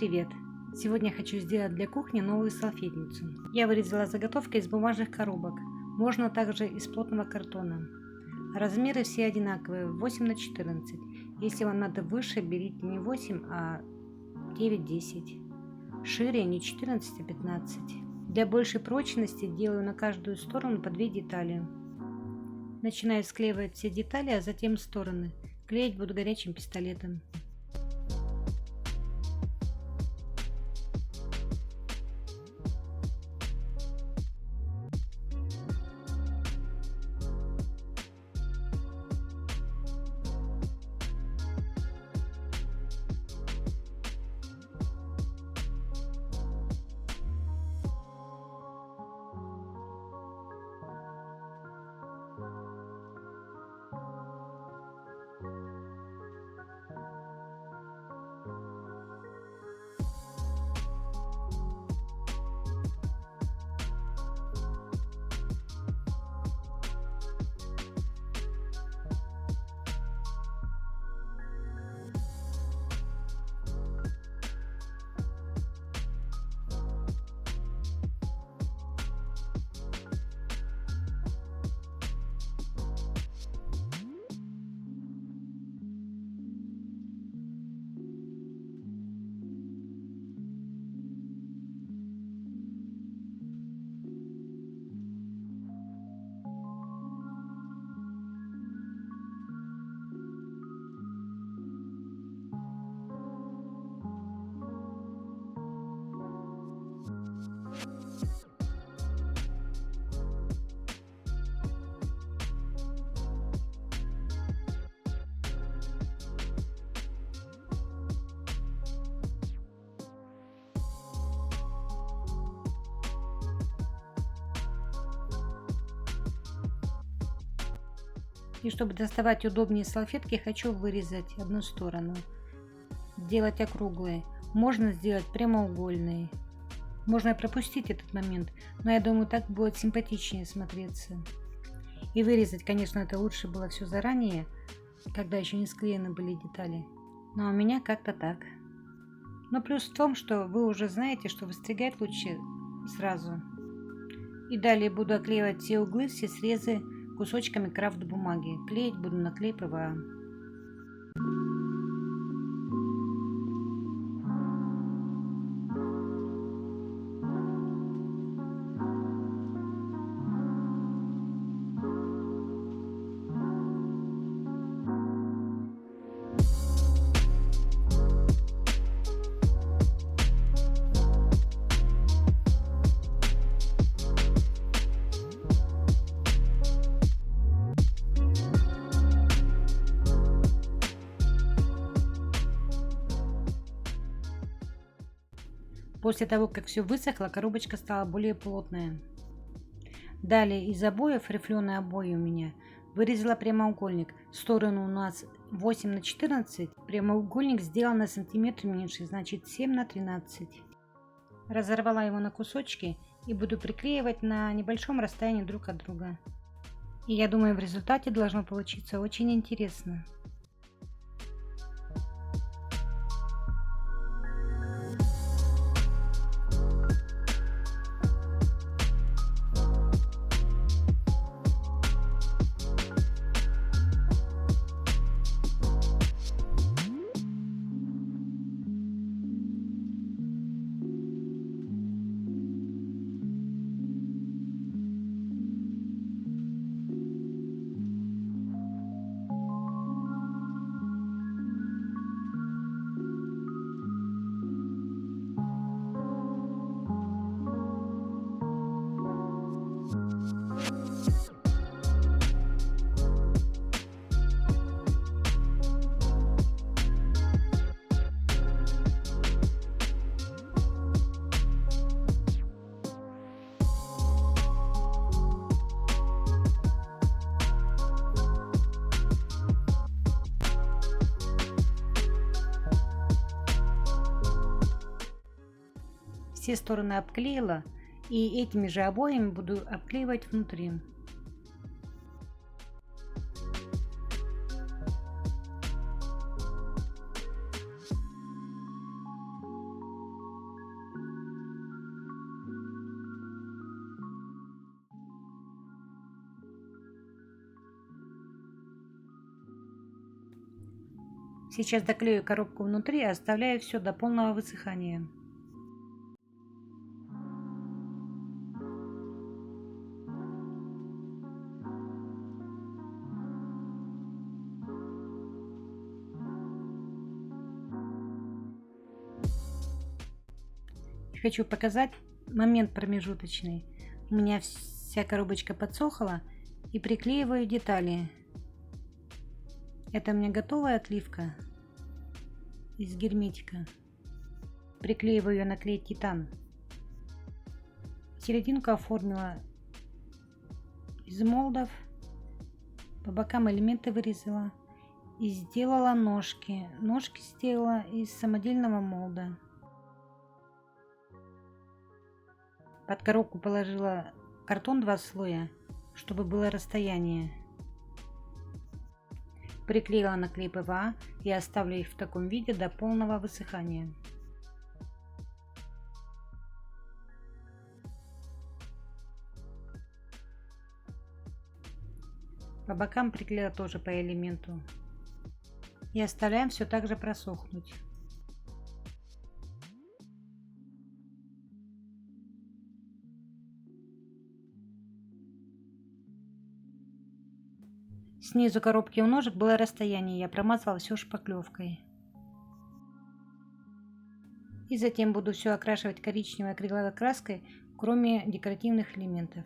привет! Сегодня хочу сделать для кухни новую салфетницу. Я вырезала заготовки из бумажных коробок, можно также из плотного картона. Размеры все одинаковые, 8 на 14. Если вам надо выше, берите не 8, а 9-10. Шире не 14, а 15. Для большей прочности делаю на каждую сторону по 2 детали. Начинаю склеивать все детали, а затем стороны. Клеить буду горячим пистолетом. И чтобы доставать удобнее салфетки, хочу вырезать одну сторону, сделать округлые. Можно сделать прямоугольные. Можно пропустить этот момент, но я думаю, так будет симпатичнее смотреться. И вырезать, конечно, это лучше было все заранее, когда еще не склеены были детали. Но у меня как-то так. Но плюс в том, что вы уже знаете, что выстригать лучше сразу. И далее буду оклеивать все углы, все срезы кусочками крафт бумаги. Клеить буду на клей ПВА. После того, как все высохло, коробочка стала более плотная. Далее из обоев, рифленые обои у меня, вырезала прямоугольник. Сторону у нас 8 на 14. Прямоугольник сделан на сантиметр меньше, значит 7 на 13. Разорвала его на кусочки и буду приклеивать на небольшом расстоянии друг от друга. И я думаю, в результате должно получиться очень интересно. Все стороны обклеила и этими же обоями буду обклеивать внутри. Сейчас доклею коробку внутри и оставляю все до полного высыхания. Хочу показать момент промежуточный. У меня вся коробочка подсохла, и приклеиваю детали. Это у меня готовая отливка из герметика. Приклеиваю ее на клей Титан. Серединку оформила из молдов, по бокам элементы вырезала и сделала ножки. Ножки сделала из самодельного молда. Под коробку положила картон 2 слоя, чтобы было расстояние. Приклеила на клей ПВА и оставлю их в таком виде до полного высыхания. По бокам приклеила тоже по элементу. И оставляем все так же просохнуть. Снизу коробки у ножек было расстояние, я промазала все шпаклевкой. И затем буду все окрашивать коричневой акриловой краской, кроме декоративных элементов.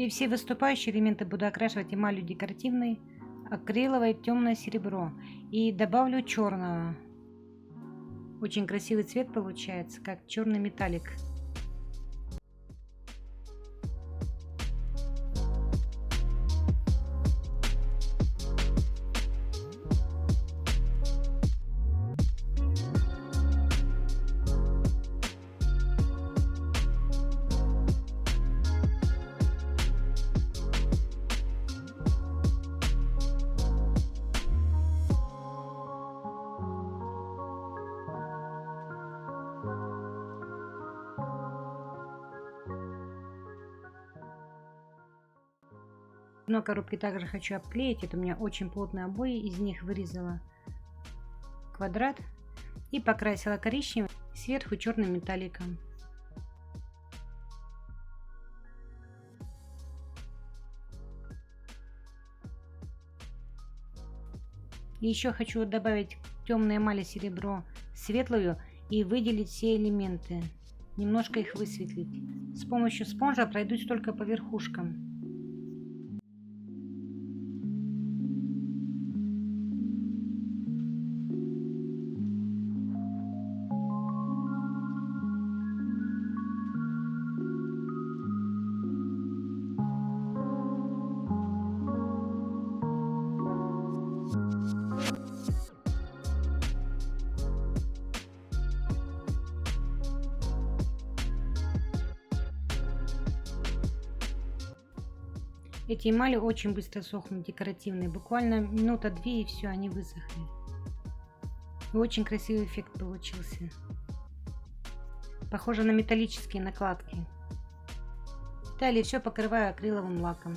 И все выступающие элементы буду окрашивать эмалью декоративной, акриловой, темное серебро. И добавлю черного. Очень красивый цвет получается, как черный металлик. Дно коробки также хочу обклеить. Это у меня очень плотные обои. Из них вырезала квадрат и покрасила коричневым, сверху черным металликом. И еще хочу добавить темной эмали серебро светлую и выделить все элементы. Немножко их высветлить. С помощью спонжа пройдусь только по верхушкам. Эти эмали очень быстро сохнут, декоративные. Буквально минута-две и все, они высохли. И очень красивый эффект получился. Похоже на металлические накладки. Далее все покрываю акриловым лаком.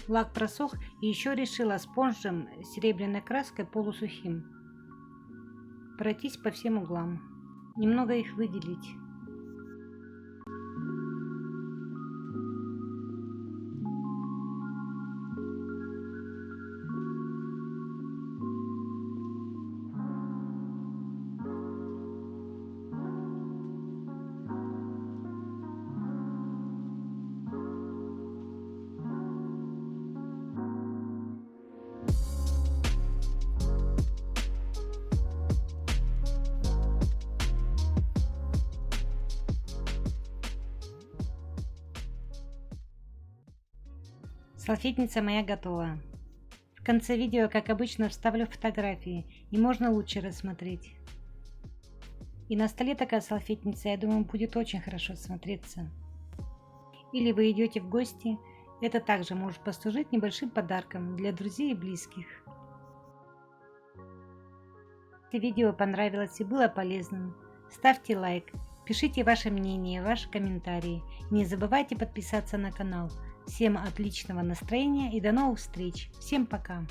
Лак просох, и еще решила спонжем с серебряной краской полусухим пройтись по всем углам. немного их выделить. Салфетница моя готова. В конце видео, как обычно, вставлю фотографии, и можно лучше рассмотреть. И на столе такая салфетница, я думаю, будет очень хорошо смотреться. Или вы идете в гости, это также может послужить небольшим подарком для друзей и близких. Если видео понравилось и было полезным, ставьте лайк, пишите ваше мнение, ваши комментарии. И не забывайте подписаться на канал. Всем отличного настроения и до новых встреч. Всем пока!